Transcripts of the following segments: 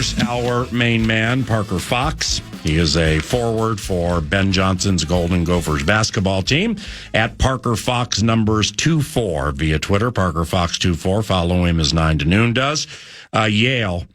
Here's our main man, Parker Fox. He is a forward for Ben Johnson's Golden Gophers basketball team at Parker Fox numbers 24 via Twitter. Parker Fox 24. Follow him as 9 to noon does. Yale.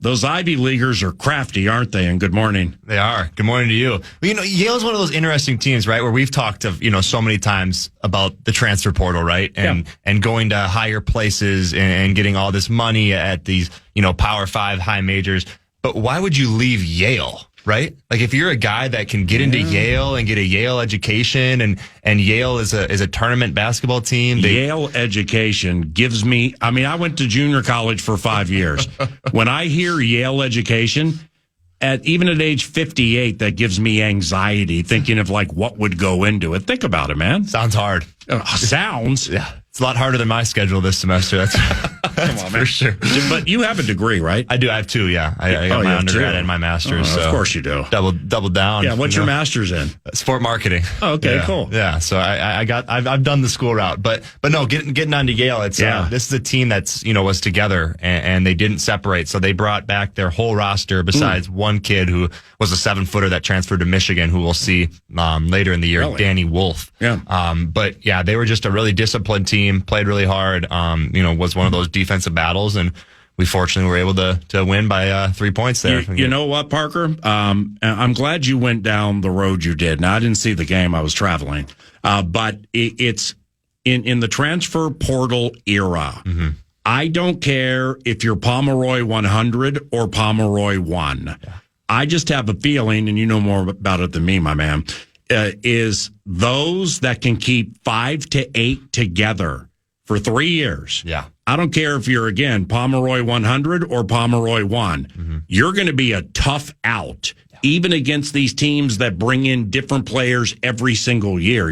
Those Ivy Leaguers are crafty, aren't they? And good morning. They are. Good morning to you. Well, Yale's one of those interesting teams, right, where we've talked so many times about the transfer portal, right? And going to higher places and getting all this money at these, Power 5 high majors. But why would you leave Yale, right? Like if you're a guy that can get into Yale and get a Yale education and Yale is a tournament basketball team. Yale education gives me, I went to junior college for 5 years. When I hear Yale education, even at age 58, that gives me anxiety thinking of what would go into it. Think about it, man. Sounds hard. Sounds. Yeah. It's a lot harder than my schedule this semester. That's Come on, man. For ssure. But you have a degree, right? I do. I have 2, yeah. I got my undergrad and my master's. Of course you do. Double down. Yeah, what's your master's in? Sport marketing. Oh, okay, cool. Yeah, so I've done the school route. But no, getting on to Yale, this is a team that's, was together and they didn't separate. So they brought back their whole roster besides one kid who was a 7-footer that transferred to Michigan, who we'll see later in the year, Danny Wolf. Yeah. But yeah, they were just a really disciplined team, played really hard, was one of those defensive battles, and we fortunately were able to win by 3 points there. You know what, Parker? I'm glad you went down the road you did. Now, I didn't see the game. I was traveling. But it's in the transfer portal era. Mm-hmm. I don't care if you're Pomeroy 100 or Pomeroy 1. Yeah. I just have a feeling, and you know more about it than me, my man, is those that can keep 5 to 8 together for 3 years. Yeah. I don't care if you're, again, Pomeroy 100 or Pomeroy 1. Mm-hmm. You're going to be a tough out, even against these teams that bring in different players every single year,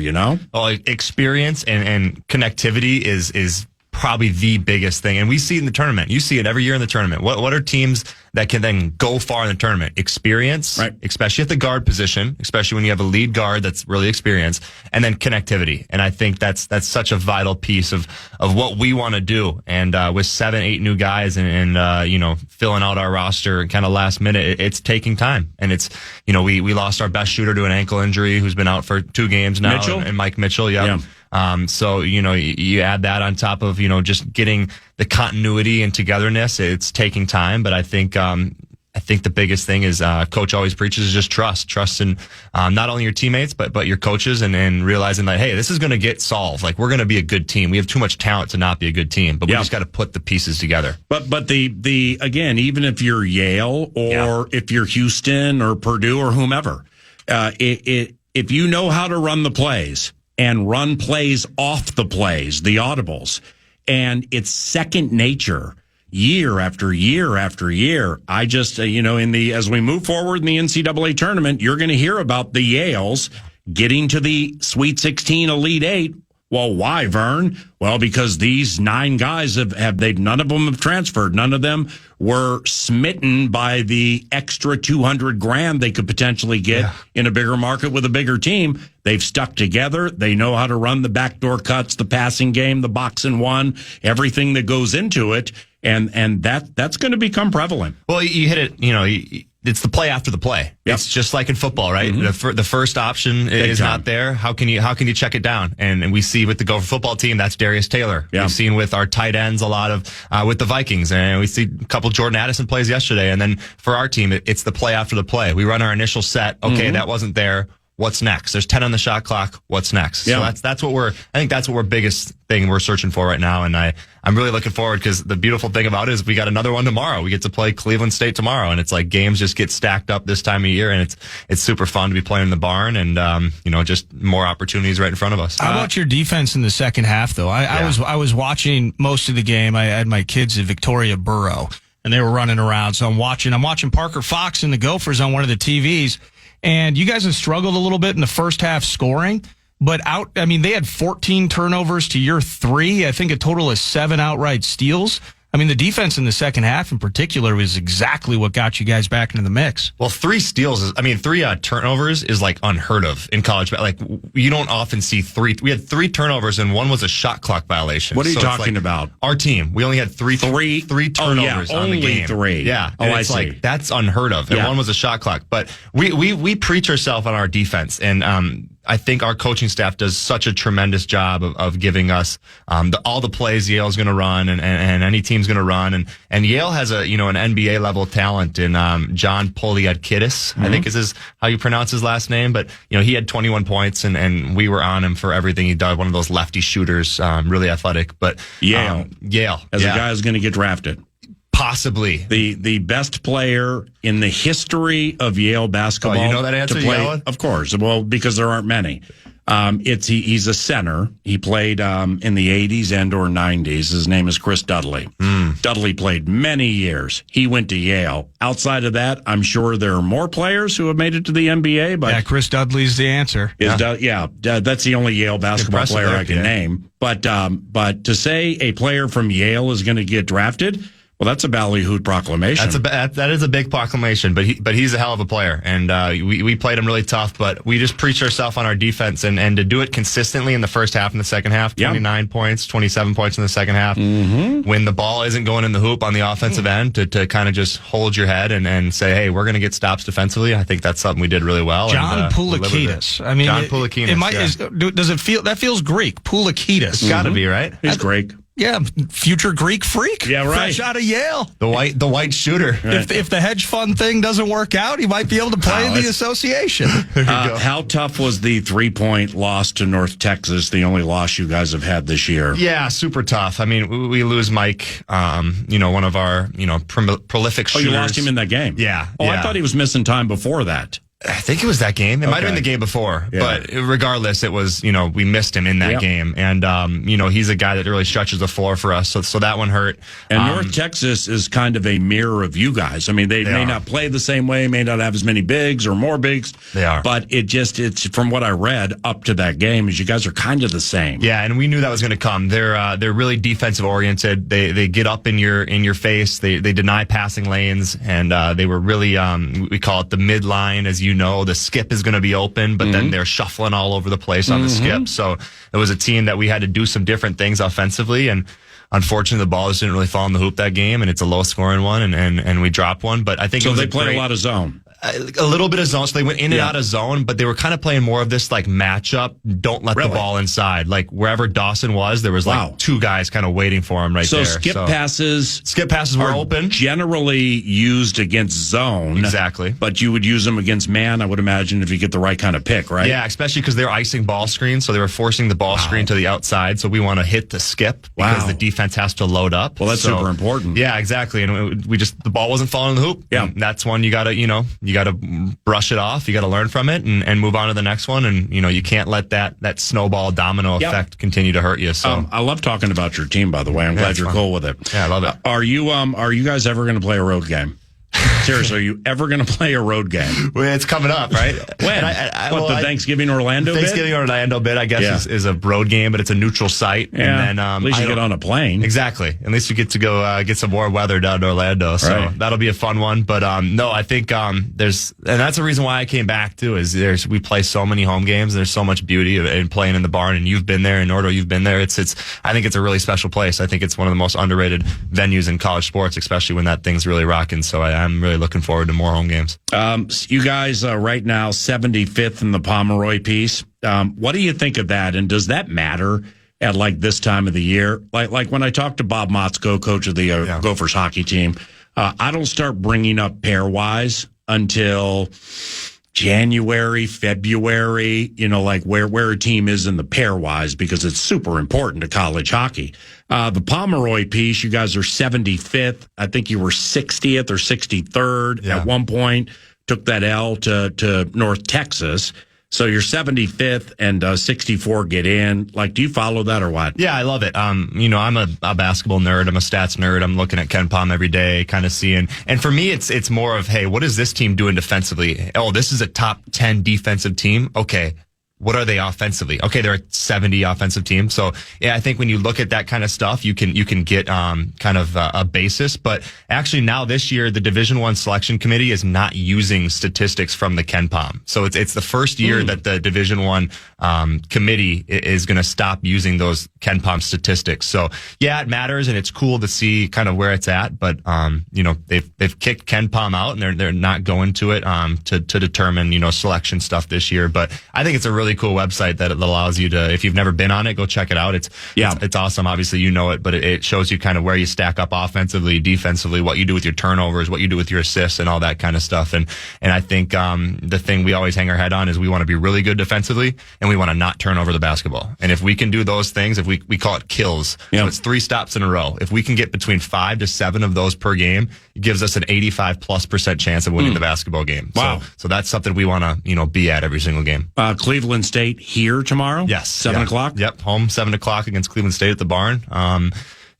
Well, experience and connectivity is probably the biggest thing. And we see it in the tournament. You see it every year in the tournament. What are teams that can then go far in the tournament? Experience, right? Especially at the guard position, especially when you have a lead guard that's really experienced, and then connectivity. And I think that's such a vital piece of what we want to do. And with 7-8 new guys and filling out our roster and kind of last minute, it's taking time. And it's, we lost our best shooter to an ankle injury who's been out for 2 games now. Mitchell? And Mike Mitchell. Yeah. So, you add that on top of, just getting the continuity and togetherness. It's taking time, but I think the biggest thing is, coach always preaches is just trust in, not only your teammates, but your coaches and realizing that, hey, this is going to get solved. We're going to be a good team. We have too much talent to not be a good team, but we just got to put the pieces together. But the again, even if you're Yale or if you're Houston or Purdue or whomever, if you know how to run the plays, and run plays off the plays, the audibles. And it's second nature year after year after year. I just, as we move forward in the NCAA tournament, you're going to hear about the Yales getting to the Sweet 16 Elite 8. Well, why, Vern? Well, because these 9 guys none of them have transferred. None of them were smitten by the extra $200,000 they could potentially get in a bigger market with a bigger team. They've stuck together. They know how to run the backdoor cuts, the passing game, the box and one, everything that goes into it. And that's going to become prevalent. Well, you hit it, it's the play after the play. Yep. It's just like in football, right? Mm-hmm. The first option is not there. How can you check it down? And we see with the Gopher football team, that's Darius Taylor. Yeah. We've seen with our tight ends a lot of with the Vikings, and we see a couple Jordan Addison plays yesterday. And then for our team, it's the play after the play. We run our initial set. Okay, that wasn't there. What's next? There's 10 on the shot clock. What's next? Yeah. So that's what I think that's what we're biggest thing we're searching for right now. And I'm really looking forward because the beautiful thing about it is we got another one tomorrow. We get to play Cleveland State tomorrow. And it's like games just get stacked up this time of year. And it's super fun to be playing in the barn and, just more opportunities right in front of us. How about your defense in the second half though? I was watching most of the game. I had my kids at Victoria Borough and they were running around. So I'm watching Parker Fox and the Gophers on one of the TVs. And you guys have struggled a little bit in the first half scoring, but they had 14 turnovers to your 3. I think a total of 7 outright steals. I mean, the defense in the second half in particular was exactly what got you guys back into the mix. Well, 3 turnovers is like unheard of in college. Like, you don't often see 3. We had 3 turnovers, and one was a shot clock violation. What are you talking about? Our team, we only had three turnovers on the game. Only 3. Yeah. Oh, I it's see. like, that's unheard of. And one was a shot clock. But we preach ourselves on our defense. And I think our coaching staff does such a tremendous job of giving us all the plays Yale's going to run and any team's going to run. And Yale has an NBA level talent in John Poliadkidis, I think is how you pronounce his last name. But, he had 21 points and we were on him for everything he did. One of those lefty shooters, really athletic. But Yale. As a guy who's going to get drafted. Possibly. The best player in the history of Yale basketball. Oh, you know that answer, Yale? Of course. Well, because there aren't many. He's a center. He played in the 80s and or 90s. His name is Chris Dudley. Dudley played many years. He went to Yale. Outside of that, I'm sure there are more players who have made it to the NBA. But Chris Dudley's the answer. That's the only Yale basketball player I can name. But to say a player from Yale is going to get drafted, well, that's a ballyhooed proclamation. That is a big proclamation, but he's a hell of a player, and we played him really tough. But we just preached ourselves on our defense, and to do it consistently in the first half and the second half, 29 points, 27 points in the second half. When the ball isn't going in the hoop on the offensive end, to kind of just hold your head and say, hey, we're going to get stops defensively. I think that's something we did really well. John Poulikitis. I mean, John Poulikitis. Does it feel that feels Greek? Poulikitis. It's got to be, right? He's Greek. Yeah, future Greek freak. Yeah, right. Fresh out of Yale. The white shooter. Right. If the hedge fund thing doesn't work out, he might be able to play in the association. How tough was the 3-point loss to North Texas, the only loss you guys have had this year? Yeah, super tough. I mean, we lose Mike, one of our, prolific shooters. Oh, you lost him in that game? Yeah. I thought he was missing time before that. I think it was that game. It might have been the game before, but regardless, it was, we missed him in that game. And, he's a guy that really stretches the floor for us. So that one hurt. And North Texas is kind of a mirror of you guys. I mean, they may not play the same way, may not have as many bigs or more bigs. They are. But it's from what I read up to that game is you guys are kind of the same. Yeah. And we knew that was going to come. They're really defensive oriented. They get up in your face. They deny passing lanes, and, they were really, we call it the midline, as the skip is going to be open, but then they're shuffling all over the place on the skip. So it was a team that we had to do some different things offensively, and unfortunately the ball just didn't really fall in the hoop that game, and it's a low scoring one, and we dropped one. But I think so. They played a lot of zone. A little bit of zone, so they went in and out of zone, but they were kind of playing more of this like matchup. Don't let the ball inside. Like wherever Dawson was, there was like 2 guys kind of waiting for him there. So skip passes were open. Generally used against zone, exactly. But you would use them against man, I would imagine, if you get the right kind of pick, right? Yeah, especially because they're icing ball screens, so they were forcing the ball screen to the outside. So we want to hit the skip because the defense has to load up. Well, that's super important. Yeah, exactly. And the ball wasn't falling in the hoop. Yeah, and that's one you gotta brush it off. You got to learn from it and move on to the next one. And, you can't let that snowball domino effect continue to hurt you. So I love talking about your team, by the way. I'm glad you're cool with it. Yeah, I love it. Are you guys ever going to play a road game? Seriously, are you ever going to play a road game? Well, it's coming up, right? When? The Thanksgiving Orlando bid, I guess, is a road game, but it's a neutral site. Yeah. And then, at least you get on a plane. Exactly. At least you get to go get some more weather down to Orlando. So that'll be a fun one. But no, I think and that's the reason why I came back too, is we play so many home games. There's so much beauty in playing in the barn, and you've been there, and Nordo, you've been there. I think it's a really special place. I think it's one of the most underrated venues in college sports, especially when that thing's really rocking. So I'm really looking forward to more home games. You guys right now 75th in the Pomeroy piece. What do you think of that? And does that matter at like this time of the year? Like when I talked to Bob Motzko, coach of the Gophers hockey team, I don't start bringing up pairwise until January, February, like where a team is in the pairwise, because it's super important to college hockey. The Pomeroy piece, you guys are 75th. I think you were 60th or 63rd at one point. Took that L to North Texas. So you're 75th and 64 get in. Like, do you follow that or what? Yeah, I love it. I'm a basketball nerd. I'm a stats nerd. I'm looking at Ken Pom every day, kind of seeing. And for me, it's more of, hey, what is this team doing defensively? Oh, this is a top 10 defensive team. Okay. what are they offensively? Okay, they're a 70 offensive team. So yeah, I think when you look at that kind of stuff, you can get kind of a basis. But actually now this year, the Division I selection committee is not using statistics from the KenPom. So it's the first year that the Division I committee is going to stop using those KenPom statistics. So yeah, it matters, and it's cool to see kind of where it's at. But they've kicked KenPom out, and they're not going to it to determine selection stuff this year. But I think it's a really cool website that allows you to, if you've never been on it, go check it out. It's awesome. Obviously, but it shows you kind of where you stack up offensively, defensively, what you do with your turnovers, what you do with your assists, and all that kind of stuff. And I think the thing we always hang our head on is we want to be really good defensively, and we want to not turn over the basketball. And if we can do those things, if we call it kills, so it's 3 stops in a row. If we can get between 5 to 7 of those per game, it gives us an 85+% chance of winning the basketball game. Wow. So that's something we want to be at every single game. Cleveland State here tomorrow? Yes. 7 o'clock? Yep. Home, 7 o'clock against Cleveland State at the Barn.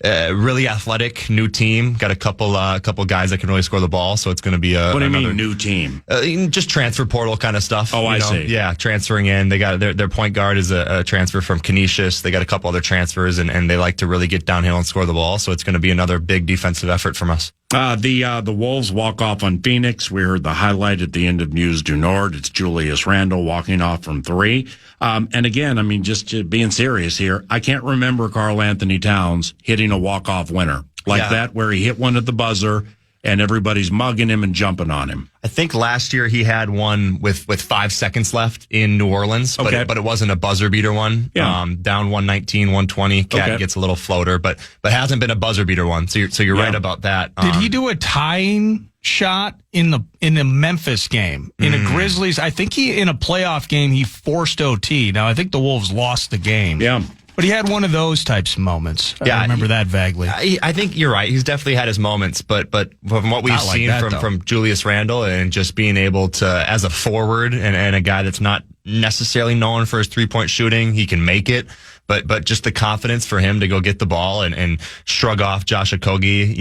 Really athletic, new team. Got a couple guys that can really score the ball. So it's going to be What do you mean, new team? Just transfer portal kind of stuff. Oh, I see. Yeah, transferring in. They got their point guard is a transfer from Canisius. They got a couple other transfers, and they like to really get downhill and score the ball. So it's going to be another big defensive effort from us. The Wolves walk off on Phoenix. We heard the highlight at the end of News du Nord. It's Julius Randle walking off from 3. And again, I mean, just being serious here, I can't remember Karl Anthony Towns hitting a walk-off winner like that, where he hit one at the buzzer and everybody's mugging him and jumping on him. I think last year he had one with 5 seconds left in New Orleans, but it wasn't a buzzer beater one. Yeah. Down 119, 120. Cat gets a little floater, but hasn't been a buzzer beater one. So you're right about that. Did he do a tying shot in the Memphis game in a Grizzlies? I think in a playoff game he forced OT. Now I think the Wolves lost the game. Yeah. But he had one of those types of moments. I remember that vaguely. I think you're right. He's definitely had his moments, but from what we've seen from Julius Randle and just being able to, as a forward and a guy that's not necessarily known for his 3-point shooting, he can make it. But just the confidence for him to go get the ball and shrug off Josh Okogie,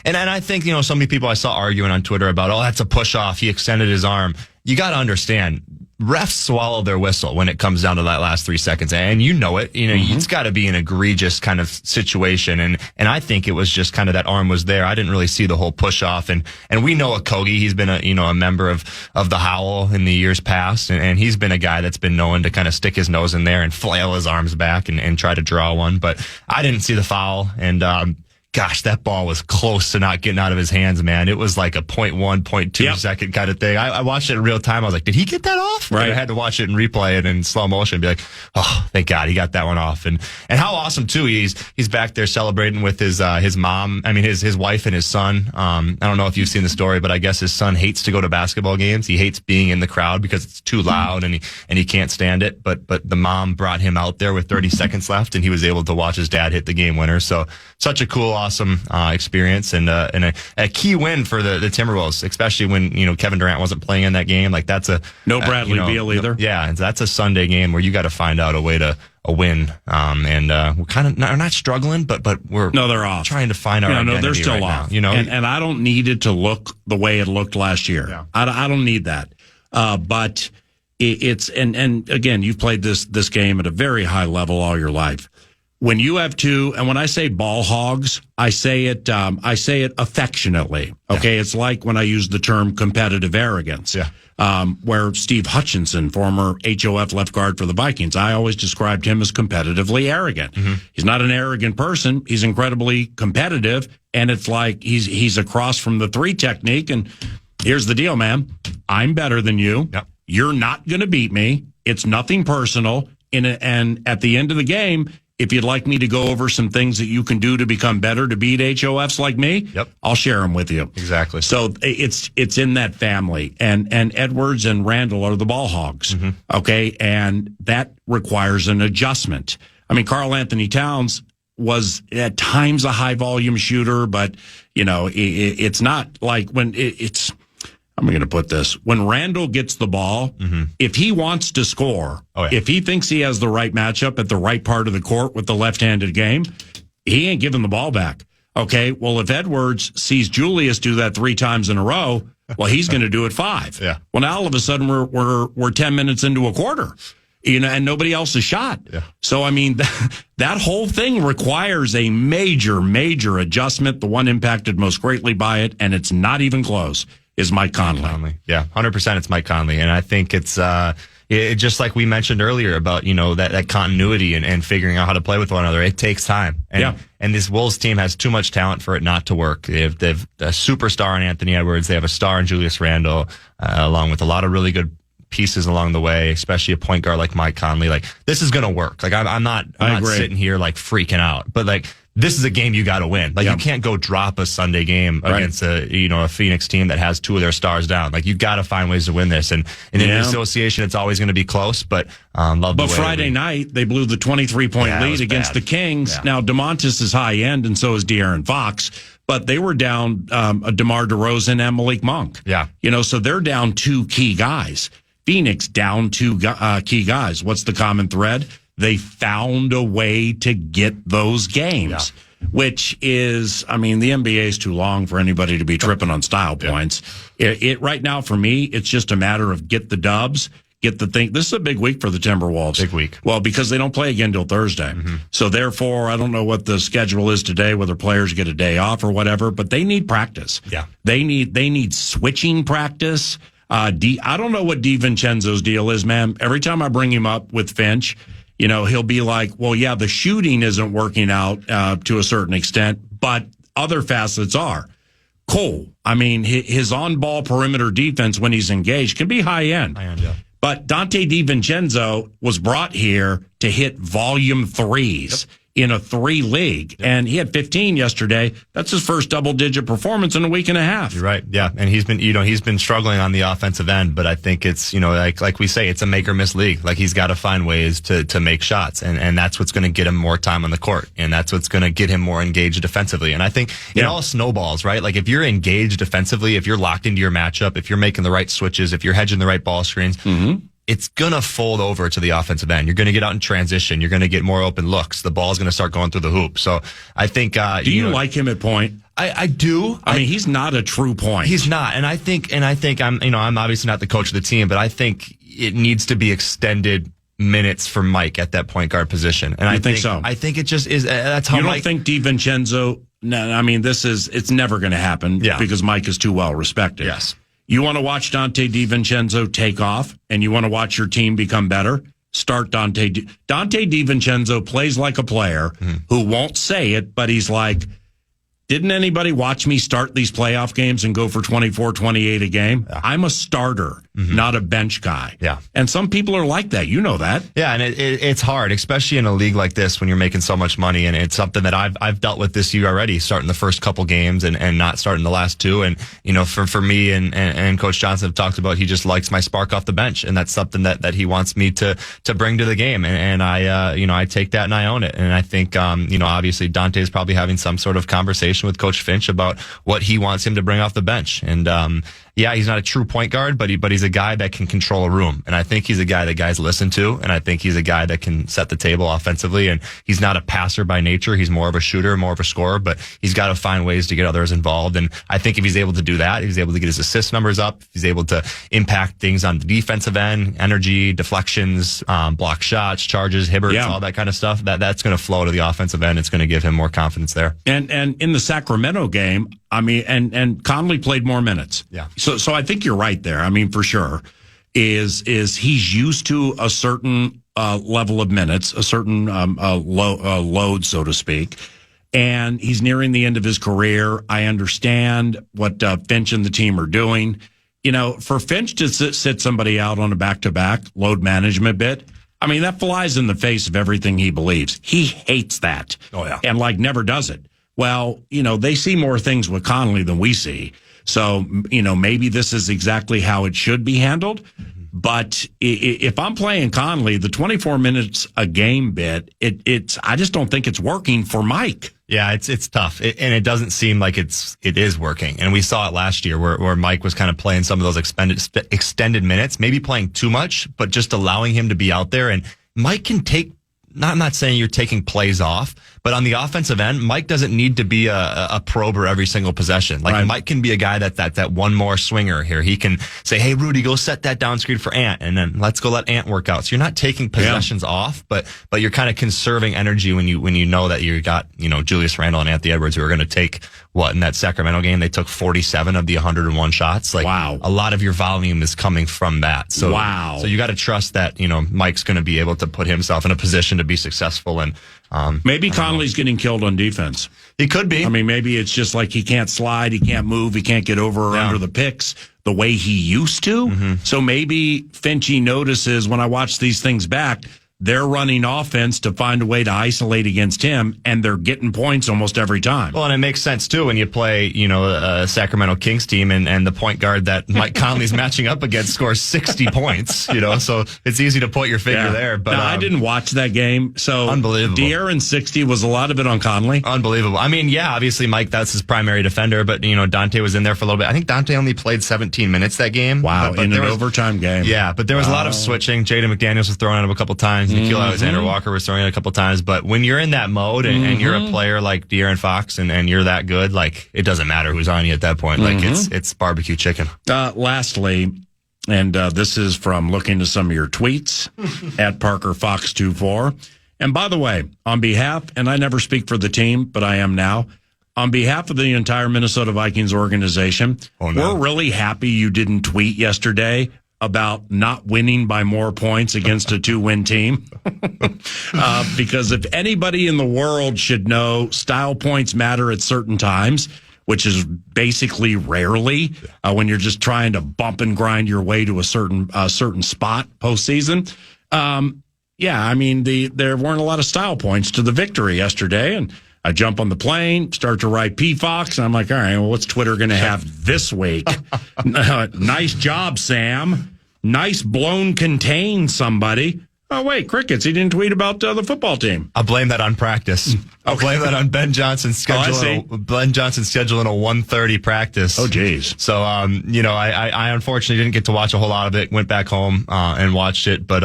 And I think, so many people I saw arguing on Twitter about, that's a push off. He extended his arm. You got to understand, refs swallow their whistle when it comes down to that last 3 seconds. And it, it's got to be an egregious kind of situation. And I think it was just kind of that arm was there. I didn't really see the whole push off. And we know Okogie, he's been a member of the Howl in the years past. And he's been a guy that's been known to kind of stick his nose in there and flail his arms back and try to draw one. But I didn't see the foul. And, gosh, that ball was close to not getting out of his hands, man. It was like a 0.1, 0.2 second kind of thing. I watched it in real time. I was like, did he get that off? Right. And I had to watch it and replay it in slow motion and be like, oh, thank God he got that one off. And how awesome too. He's back there celebrating with his mom. I mean, his wife and his son. I don't know if you've seen the story, but I guess his son hates to go to basketball games. He hates being in the crowd because it's too loud and he can't stand it. But the mom brought him out there with 30 seconds left and he was able to watch his dad hit the game winner. So such a cool, awesome experience and a key win for the Timberwolves, especially when Kevin Durant wasn't playing in that game. Like that's no Bradley Beal either. Yeah, that's a Sunday game where you got to find out a way to win. We're kind of not struggling, but we're they're off trying to find our identity they're still right off. Now, and I don't need it to look the way it looked last year. Yeah. I don't need that. But it's and again, you've played this game at a very high level all your life. When you have two, and when I say ball hogs, I say it affectionately. Okay. Yeah. It's like when I use the term competitive arrogance. Yeah. Where Steve Hutchinson, former HOF left guard for the Vikings, I always described him as competitively arrogant. Mm-hmm. He's not an arrogant person. He's incredibly competitive. And it's like he's across from the 3 technique. And here's the deal, man. I'm better than you. Yep. You're not going to beat me. It's nothing personal. And at the end of the game, if you'd like me to go over some things that you can do to become better to beat HOFs like me, I'll share them with you. Exactly. So it's in that family. And Edwards and Randall are the ball hogs. Mm-hmm. Okay. And that requires an adjustment. I mean, Karl Anthony Towns was at times a high volume shooter, but it's not like when it's, I'm going to put this. When Randall gets the ball, if he wants to score, if he thinks he has the right matchup at the right part of the court with the left-handed game, he ain't giving the ball back. Okay, well, if Edwards sees Julius do that 3 times in a row, well, he's going to do it 5. Yeah. Well, now all of a sudden we're 10 minutes into a quarter. and nobody else has shot. Yeah. So, I mean, that whole thing requires a major, major adjustment. The one impacted most greatly by it, and it's not even close, is Mike Conley. Yeah, 100% it's Mike Conley. And I think it's just like we mentioned earlier about, that continuity and figuring out how to play with one another. It takes time. And this Wolves team has too much talent for it not to work. They've a superstar in Anthony Edwards. They have a star in Julius Randle, along with a lot of really good pieces along the way, especially a point guard like Mike Conley. Like, this is going to work. Like, I'm not sitting here like freaking out, but like, this is a game you got to win. Like, you can't go drop a Sunday game against a Phoenix team that has two of their stars down. Like, you got to find ways to win this. And in the association, it's always going to be close. But Friday night, they blew the 23-point lead against the Kings. Yeah. Now, DeMontis is high end, and so is De'Aaron Fox. But they were down DeMar DeRozan and Malik Monk. Yeah, so they're down two key guys. Phoenix down two key guys. What's the common thread? They found a way to get those games, which is, the NBA is too long for anybody to be tripping on style points. It right now, for me, it's just a matter of get the dubs, get the thing. This is a big week for the Timberwolves. Big week. Well, because they don't play again till Thursday. Mm-hmm. So therefore, I don't know what the schedule is today, whether players get a day off or whatever, but they need practice. Yeah. They need switching practice. I don't know what DiVincenzo's deal is, man. Every time I bring him up with Finch, he'll be like, well, yeah, the shooting isn't working out to a certain extent, but other facets are. Cool. His on-ball perimeter defense when he's engaged can be high-end. Yeah. But Dante DiVincenzo was brought here to hit volume threes in a 3 league. Yep. And he had 15 yesterday. That's his first double-digit performance in a week and a half. You're right. Yeah. And he's been struggling on the offensive end, but I think it's, like we say, it's a make or miss league. Like, he's got to find ways to make shots. And that's what's going to get him more time on the court. And that's what's going to get him more engaged defensively. And I think it all snowballs, right? Like, if you're engaged defensively, if you're locked into your matchup, if you're making the right switches, if you're hedging the right ball screens, it's going to fold over to the offensive end. You're going to get out in transition. You're going to get more open looks. The ball's going to start going through the hoop. So I think, do you like him at point? I do. He's not a true point. He's not. And I think I'm obviously not the coach of the team, but I think it needs to be extended minutes for Mike at that point guard position. And I think so. I think it just is. That's how you don't think DiVincenzo. No, it's never going to happen because Mike is too well respected. Yes. You want to watch Dante DiVincenzo take off, and you want to watch your team become better? Start Dante. Dante DiVincenzo plays like a player who won't say it, but he's like, didn't anybody watch me start these playoff games and go for 24, 28 a game? Yeah. I'm a starter, not a bench guy. Yeah. And some people are like that. You know that. Yeah, and it's hard, especially in a league like this when you're making so much money. And it's something that I've dealt with this year already, starting the first couple games and not starting the last two. And, for me and Coach Johnson have talked about, he just likes my spark off the bench. And that's something that he wants me to bring to the game. And I take that and I own it. And I think, obviously Dante is probably having some sort of conversation with Coach Finch about what he wants him to bring off the bench. And he's not a true point guard, but he's a guy that can control a room. And I think he's a guy that guys listen to. And I think he's a guy that can set the table offensively. And he's not a passer by nature. He's more of a shooter, more of a scorer, but he's got to find ways to get others involved. And I think if he's able to do that, if he's able to get his assist numbers up, if he's able to impact things on the defensive end, energy, deflections, block shots, charges, hibberts, all that kind of stuff, that's going to flow to the offensive end. It's going to give him more confidence there. And in the Sacramento game, and Conley played more minutes. Yeah. So I think you're right there. For sure, is he's used to a certain level of minutes, a certain load, so to speak, and he's nearing the end of his career. I understand what Finch and the team are doing. For Finch to sit somebody out on a back-to-back load management bit, that flies in the face of everything he believes. He hates that. Oh, yeah. And never does it. Well, they see more things with Conley than we see. So, maybe this is exactly how it should be handled. But if I'm playing Conley, the 24 minutes a game bit, I just don't think it's working for Mike. Yeah, it's tough. And it doesn't seem like it is working. And we saw it last year where Mike was kind of playing some of those extended minutes, maybe playing too much, but just allowing him to be out there. And Mike can take, I'm not saying you're taking plays off, But on the offensive end, Mike doesn't need to be a prober every single possession. Like Mike can be a guy that one more swinger here. He can say, hey, Rudy, go set that down screen for Ant, and then let's go let Ant work out. So you're not taking possessions off, but you're kind of conserving energy when you know that you got, Julius Randle and Anthony Edwards who are going to take in that Sacramento game, they took 47 of the 101 shots. Like, wow. A lot of your volume is coming from that. So, wow. So you got to trust that, Mike's going to be able to put himself in a position to be successful. And, maybe Conley's getting killed on defense. He could be. I mean, maybe it's just like he can't slide, he can't move, he can't get over or under the picks the way he used to. Mm-hmm. So maybe Finchy notices when I watch these things back, they're running offense to find a way to isolate against him, and they're getting points almost every time. Well, and it makes sense, too, when you play, a Sacramento Kings team and the point guard that Mike Conley's matching up against scores 60 points, so it's easy to put your finger there. But no, I didn't watch that game, so unbelievable. De'Aaron 60 was a lot of it on Conley. Unbelievable. I mean, yeah, obviously Mike, that's his primary defender, but, Dante was in there for a little bit. I think Dante only played 17 minutes that game. Wow, but in an overtime game. Yeah, but there was a lot of switching. Jaden McDaniels was throwing at him a couple times. Nikhil Alexander Walker was throwing it a couple times, but when you're in that mode and you're a player like De'Aaron Fox and you're that good, like it doesn't matter who's on you at that point. Like it's barbecue chicken. Lastly, and this is from looking to some of your tweets at Parker Fox 24. And by the way, on behalf, and I never speak for the team, but I am now, on behalf of the entire Minnesota Vikings organization, we're really happy you didn't tweet yesterday about not winning by more points against a 2-win team. Because if anybody in the world should know style points matter at certain times, which is basically rarely when you're just trying to bump and grind your way to a certain spot postseason. I mean, there weren't a lot of style points to the victory yesterday, and I jump on the plane, start to write P. Fox, and I'm like, all right, well, what's Twitter going to have this week? Nice job, Sam. Nice blown contain, somebody. Oh, wait, crickets. He didn't tweet about the football team. I'll blame that on practice. I'll blame that on Ben Johnson scheduling. Ben Johnson scheduling a 1:30 practice. Oh, geez. So, I unfortunately didn't get to watch a whole lot of it. Went back home and watched it. But,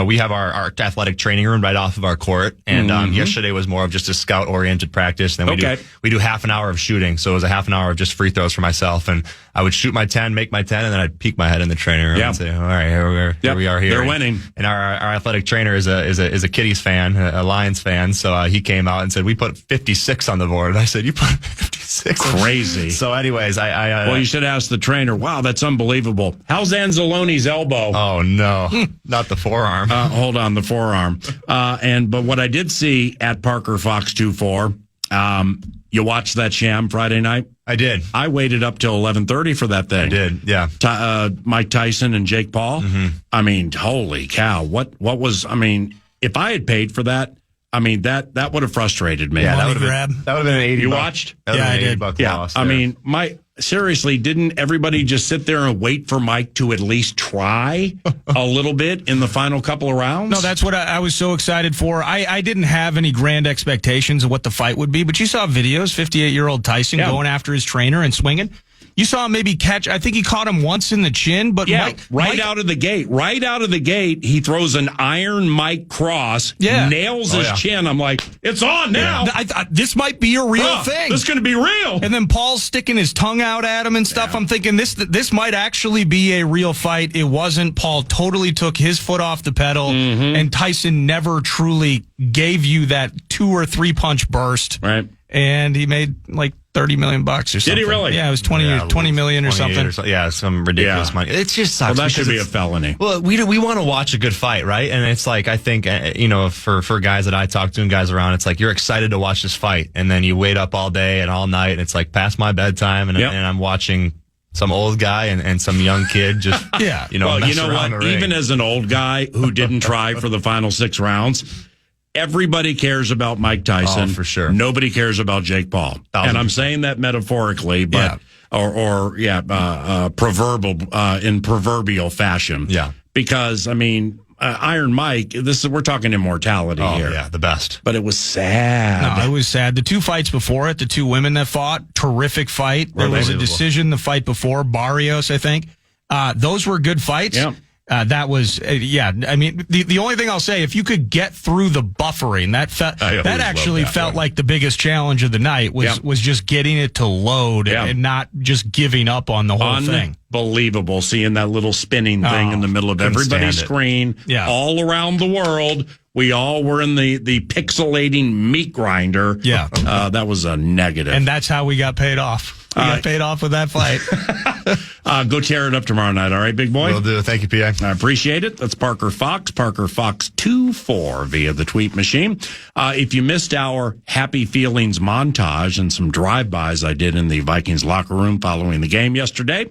we have our athletic training room right off of our court. And yesterday was more of just a scout-oriented practice. Then we do half an hour of shooting. So it was a half an hour of just free throws for myself. And I would shoot my 10, make my 10, and then I'd peek my head in the training room and say, all right, here we are here. They're winning. And our athletic trainer is a Kitties fan, a Lions fan. So he came out and said, we put 56 on the board. And I said, you put 56? Crazy. So anyways, well, you should ask the trainer. Wow, that's unbelievable. How's Anzalone's elbow? Oh, no. Not the forearm. Hold on, the forearm. But what I did see at Parker Fox 24, you watched that sham Friday night? I did. I waited up till 11:30 for that thing. I did, yeah. Mike Tyson and Jake Paul. Mm-hmm. I mean, holy cow! What was? I mean, if I had paid for that, I mean that would have frustrated me. Yeah, that would have been an 80. You watched? Yeah, I did. Loss, I mean, seriously, didn't everybody just sit there and wait for Mike to at least try a little bit in the final couple of rounds? No, that's what I was so excited for. I didn't have any grand expectations of what the fight would be, but you saw videos, 58-year-old Tyson going after his trainer and swinging. You saw him maybe catch, I think he caught him once in the chin, but Mike, out of the gate, he throws an iron Mike cross, nails his chin. I'm like, it's on now. This might be a real thing. This is going to be real. And then Paul's sticking his tongue out at him and stuff. Yeah. I'm thinking this might actually be a real fight. It wasn't. Paul totally took his foot off the pedal, and Tyson never truly gave you that 2 or 3 punch burst. Right. And he made like $30 million or something. Did he really? Yeah, it was 20 million or something. Yeah, some ridiculous money. It just sucks. Well, that should be a felony. Well, we want to watch a good fight, right? And it's like, I think, for guys that I talk to and guys around, it's like you're excited to watch this fight, and then you wait up all day and all night, and it's like past my bedtime, and I'm watching some old guy and some young kid just, Well, you know what? Even as an old guy who didn't try for the final 6 rounds, everybody cares about Mike Tyson. Oh, for sure. Nobody cares about Jake Paul. 1,000%. And I'm saying that metaphorically, but in proverbial fashion. Yeah. Because I mean, Iron Mike. We're talking immortality here. Yeah, the best. But it was sad. No, it was sad. The 2 fights before it, the 2 women that fought, terrific fight. There was a decision the fight before, Barrios, I think. Those were good fights. Yeah. That was, I mean, the only thing I'll say, if you could get through the buffering, that actually felt like the biggest challenge of the night was just getting it to load and not just giving up on the whole thing. Unbelievable seeing that little spinning thing in the middle of everybody's screen all around the world. We all were in the pixelating meat grinder. Yeah. That was a negative. And that's how we got paid off. We got paid off with that fight. Go tear it up tomorrow night, all right, big boy? Will do. Thank you, PA. I appreciate it. That's Parker Fox 24 via the tweet machine. If you missed our Happy Feelings montage and some drive-bys I did in the Vikings locker room following the game yesterday,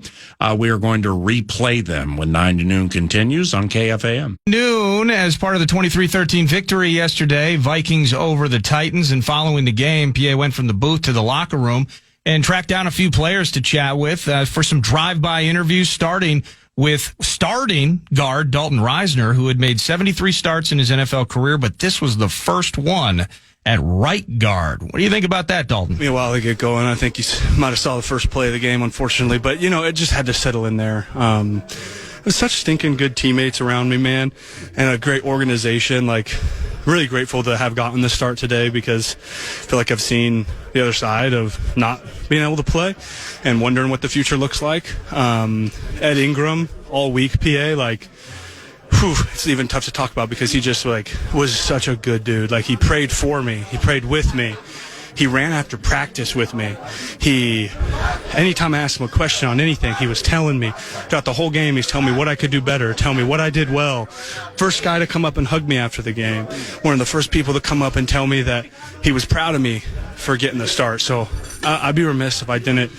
we are going to replay them when 9 to noon continues on KFAN. Noon, as part of the 23-13 victory yesterday, Vikings over the Titans, and following the game, PA went from the booth to the locker room and tracked down a few players to chat with for some drive-by interviews, starting with starting guard Dalton Reisner, who had made 73 starts in his NFL career, but this was the first one at right guard. What do you think about that, Dalton? A while to get going. I think he might have saw the first play of the game, unfortunately, but, it just had to settle in there. There's such stinking good teammates around me, man, and a great organization. Really grateful to have gotten the start today because I feel like I've seen the other side of not being able to play and wondering what the future looks like. Ed Ingram all week, PA, it's even tough to talk about because he just was such a good dude. He prayed for me. He prayed with me. He ran after practice with me. Anytime I asked him a question on anything, he was telling me throughout the whole game. He's telling me what I could do better, telling me what I did well. First guy to come up and hug me after the game. One of the first people to come up and tell me that he was proud of me for getting the start. So I'd be remiss if I didn't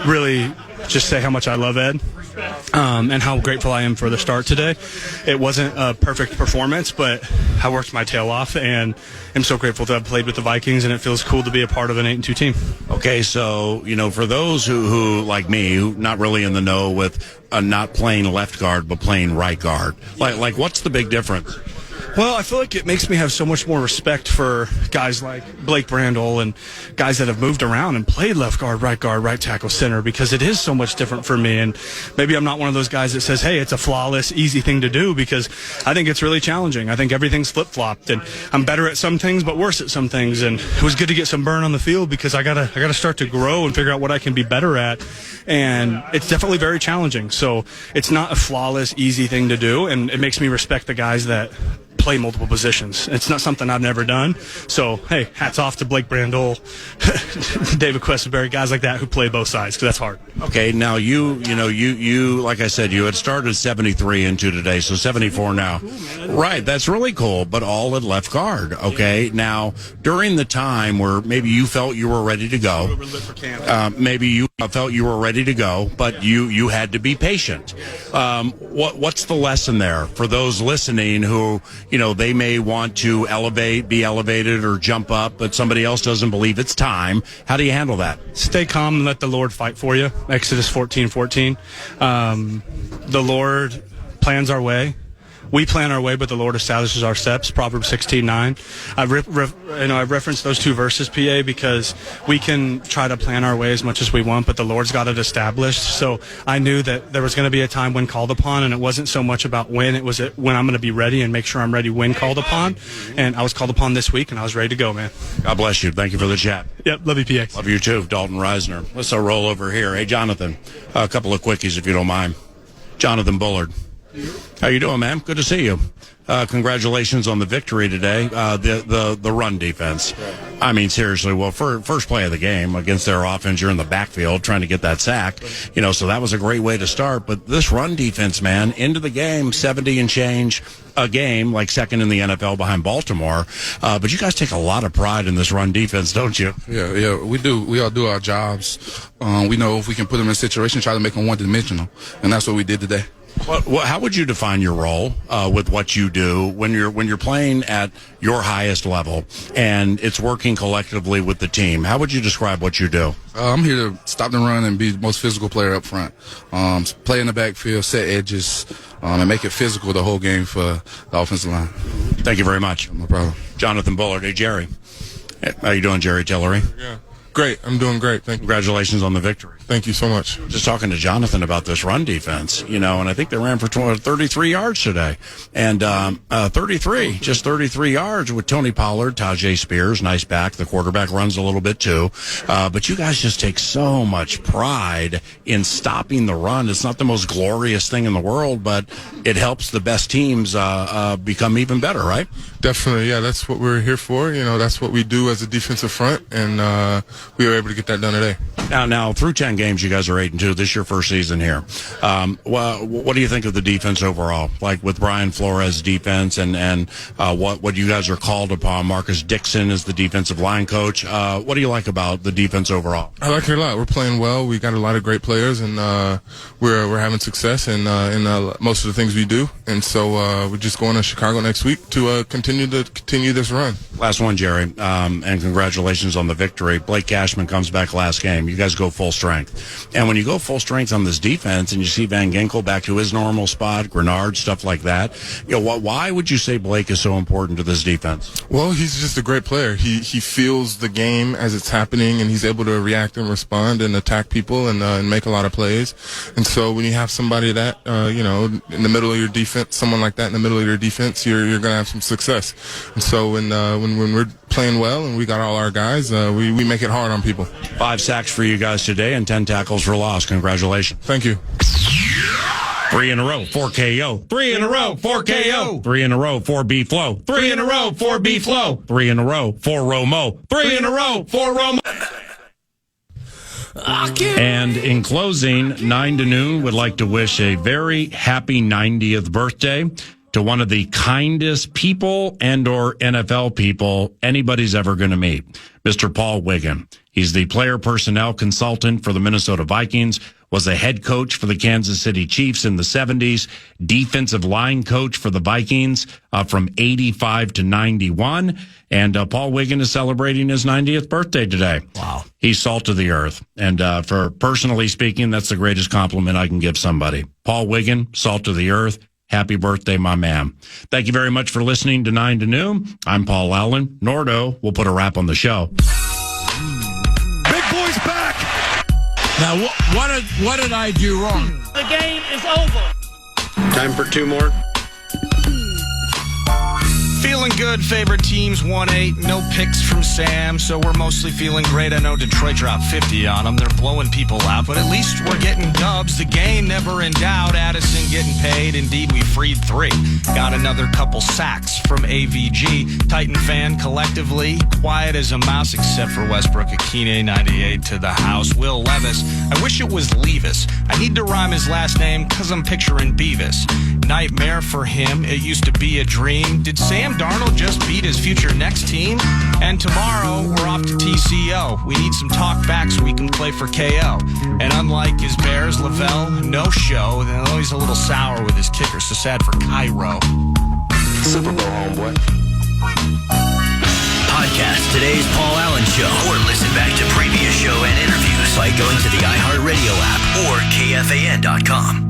really just say how much I love Ed. And how grateful I am for the start today. It wasn't a perfect performance, but I worked my tail off, and I'm so grateful to have played with the Vikings, and it feels cool to be a part of an 8-2 team. Okay, so, for those who like me, who not really in the know with not playing left guard, but playing right guard, what's the big difference? Well, I feel like it makes me have so much more respect for guys like Blake Brandel and guys that have moved around and played left guard, right tackle, center, because it is so much different for me. And maybe I'm not one of those guys that says, hey, it's a flawless, easy thing to do, because I think it's really challenging. I think everything's flip-flopped, and I'm better at some things but worse at some things. And it was good to get some burn on the field because I gotta start to grow and figure out what I can be better at. And it's definitely very challenging. So it's not a flawless, easy thing to do, and it makes me respect the guys that play multiple positions. It's not something I've never done. So, hey, hats off to Blake Brandel, David Questenberry, guys like that who play both sides, because that's hard. Okay, now you like I said, you had started 73 into today, so 74 now. Right, that's really cool, but all at left guard, okay? Now, during the time where maybe you felt you were ready to go, maybe you felt you were ready to go, but you had to be patient. What's the lesson there for those listening who, they may want to be elevated or jump up, but somebody else doesn't believe it's time? How do you handle that? Stay calm and let the Lord fight for you. Exodus 14:14. The Lord plans our way. We plan our way, but the Lord establishes our steps. Proverbs 16:9. I've referenced those two verses, PA, because we can try to plan our way as much as we want, but the Lord's got it established. So I knew that there was going to be a time when called upon, and it wasn't so much about when, it was when I'm going to be ready and make sure I'm ready when called upon. And I was called upon this week, and I was ready to go, man. God bless you. Thank you for the chat. Yep, love you, PA. Love you too, Dalton Reisner. Let's roll over here. Hey, Jonathan, a couple of quickies if you don't mind. Jonathan Bullard. How you doing, man? Good to see you. Congratulations on the victory today. The run defense. I mean, seriously. Well, first play of the game against their offense, you're in the backfield trying to get that sack. So that was a great way to start. But this run defense, man, into the game, 70 and change a game, like second in the NFL behind Baltimore. But you guys take a lot of pride in this run defense, don't you? Yeah, we do. We all do our jobs. We know if we can put them in a situation, try to make them one-dimensional, and that's what we did today. How would you define your role with what you do when you're playing at your highest level and it's working collectively with the team? How would you describe what you do? I'm here to stop the run and be the most physical player up front. Play in the backfield, set edges, and make it physical the whole game for the offensive line. Thank you very much. No problem. Jonathan Bullard. Hey, Jerry. How you doing, Jerry Tillery? Yeah, great. I'm doing great. Thank you. Congratulations on the victory. Thank you so much. Just talking to Jonathan about this run defense, and I think they ran for 33 yards today. And 33 yards with Tony Pollard, Tajay Spears, nice back. The quarterback runs a little bit too. But you guys just take so much pride in stopping the run. It's not the most glorious thing in the world, but it helps the best teams become even better, right? Definitely, yeah. That's what we're here for. That's what we do as a defensive front, and we were able to get that done today. Now through 10 games, you guys are 8-2. This is your first season here. Well, what do you think of the defense overall? Like with Brian Flores' defense, and what you guys are called upon? Marcus Dixon is the defensive line coach. What do you like about the defense overall? I like it a lot. We're playing well. We got a lot of great players, and we're having success in most of the things we do. And so we're just going to Chicago next week to continue this run. Last one, Jerry, and congratulations on the victory. Blake Cashman comes back last game. You guys go full strength. And when you go full strength on this defense and you see Van Ginkel back to his normal spot, Grenard, stuff like that, why would you say Blake is so important to this defense? Well, he's just a great player. He feels the game as it's happening, and he's able to react and respond and attack people and make a lot of plays. And so when you have somebody that, in the middle of your defense, someone like that in the middle of your defense, you're going to have some success. And so when we're playing well and we got all our guys, we make it hard on people. 5 sacks for you guys today and 10 tackles for loss. Congratulations. Thank you. 3 in a row, 4 KO. 3 in a row, 4 KO. 3 in a row, 4 B Flow. 3 in a row, 4 B Flow. 3 in a row, 4 Romo. 3 in a row, 4 Romo. And in closing, 9 to noon would like to wish a very happy 90th birthday to one of the kindest people and or NFL people anybody's ever going to meet, Mr. Paul Wiggin. He's the player personnel consultant for the Minnesota Vikings, was a head coach for the Kansas City Chiefs in the 70s, defensive line coach for the Vikings from 85 to 91. And Paul Wiggin is celebrating his 90th birthday today. Wow. He's salt of the earth. And for personally speaking, that's the greatest compliment I can give somebody. Paul Wiggin, salt of the earth. Happy birthday, my man. Thank you very much for listening to 9 to Noon. I'm Paul Allen. Nordo will put a wrap on the show. Big boy's back. Now, what did I do wrong? The game is over. Time for 2 more. Feeling good. Favorite teams 1-8. No picks from Sam, so we're mostly feeling great. I know Detroit dropped 50 on them. They're blowing people out, but at least we're getting dubs. The game never in doubt. Addison getting paid. Indeed, we freed 3. Got another couple sacks from AVG. Titan fan collectively quiet as a mouse, except for Westbrook Akine 98 to the house. Will Levis. I wish it was Levis. I need to rhyme his last name because I'm picturing Beavis. Nightmare for him. It used to be a dream. Did Sam Darnold just beat his future next team? And tomorrow, we're off to TCO. We need some talk back so we can play for KO. And unlike his Bears, Lavelle, no show. Though he's a little sour with his kicker, so sad for Cairo. Super Bowl, homeboy. Podcast today's Paul Allen Show, or listen back to previous show and interviews by going to the iHeartRadio app or KFAN.com.